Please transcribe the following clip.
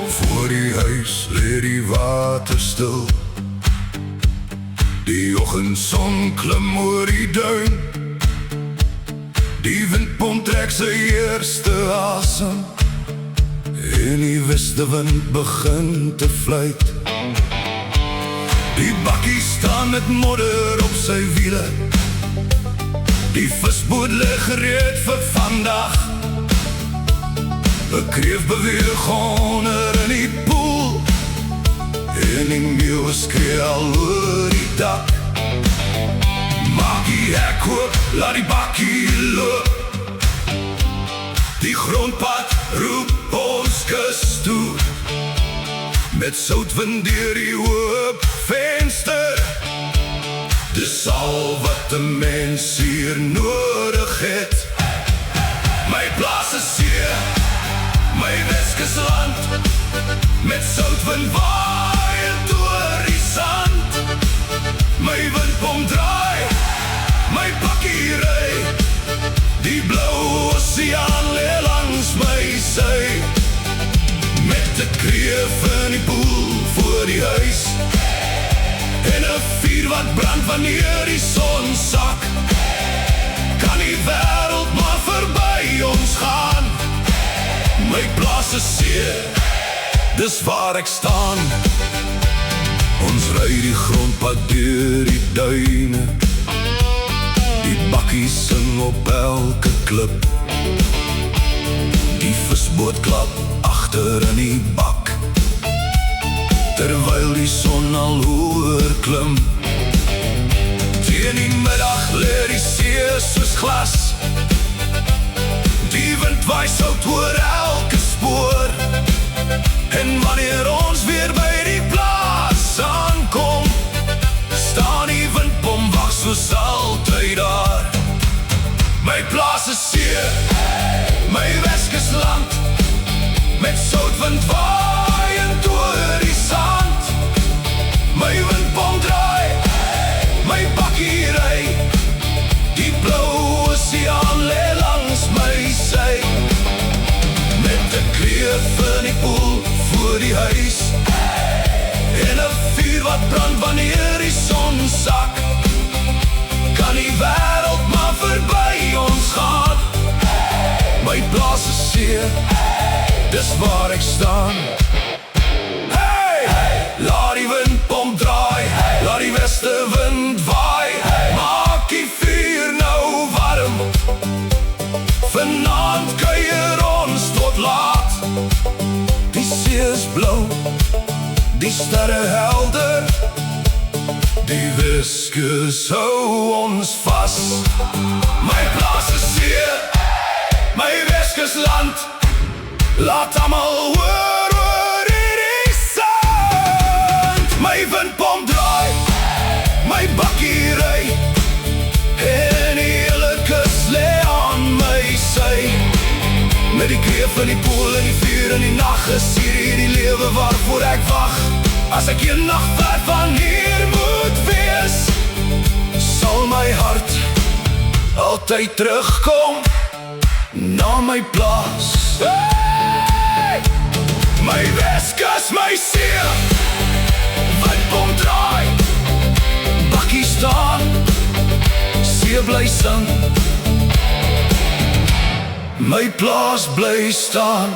Voor die huis lê die water stil. Die oggendson klim oor die duin. Die windpomp trek sy eerste asem en die westewind begin te fluit. Die bakkie staan met modder op sy wiele. Die visboot lê gereed vir vandag. 'n Kreef beweeg onder in die poel en die meeuwe skree al oor die dak. Maak die hek oop, laat die bakkie loop. Die grondpad roep ons kus toe, met soutwind deur die oop venster. Dis al wat 'n mens hier nodig het. My plaas is hier, my Weskusland, met soutwind waaiend oor die sand. My windpomp draai, my bakkie ry, die blou oseaan lê langs my sy. Met 'n kreef in die poel voor die huis en 'n vuur wat brand wanneer die son sak, kan die wêreld maar verby ons gaan. My plaas is seer, dis waar ek staan. Ons ry die grondpad deur die duine. Die bakkie sing op elke klip. Die visboot klap agter in die bak, terwyl die son al hoër klim. Teen die middag lê die see soos glas. Die wind waai sout oor elke spoor. En wanneer ons weer by die plaas aankom, staan die windpomp wag soos altyd daar. My plaas is seer, my Weskusland, met soutwind waaiend oor die sand. My windpomp draai, my bakkie ry, die blou oseaan lê langs my sy. Met 'n kreef in die poel voor die huis en 'n vuur wat brand wanneer die son sak, kan die wêreld maar verby ons gaan. My plaas is seer, dis waar ek staan. Hey! Laat die windpomp draai, laat die westewind waai, maak die vuur nou warm. Vanaand kuier ons tot laat. Die see is blou, die sterre helder, die Weskus hou ons vas. My plaas is seer, my Weskusland, laat almal hoor oor hierdie sand. My windpomp draai, my bakkie ry, en die hele kus lê aan my sy. Met die kreef in die poel en die vuur in die nag, is hierdie lewe waarvoor ek wag. As ek een nacht ver van hier moet wees, sal my hart altyd terugkom na my plaas. Hey! My Weskus, my see, windpomp draai, bakkie staan, see bly sing, my plaas bly staan.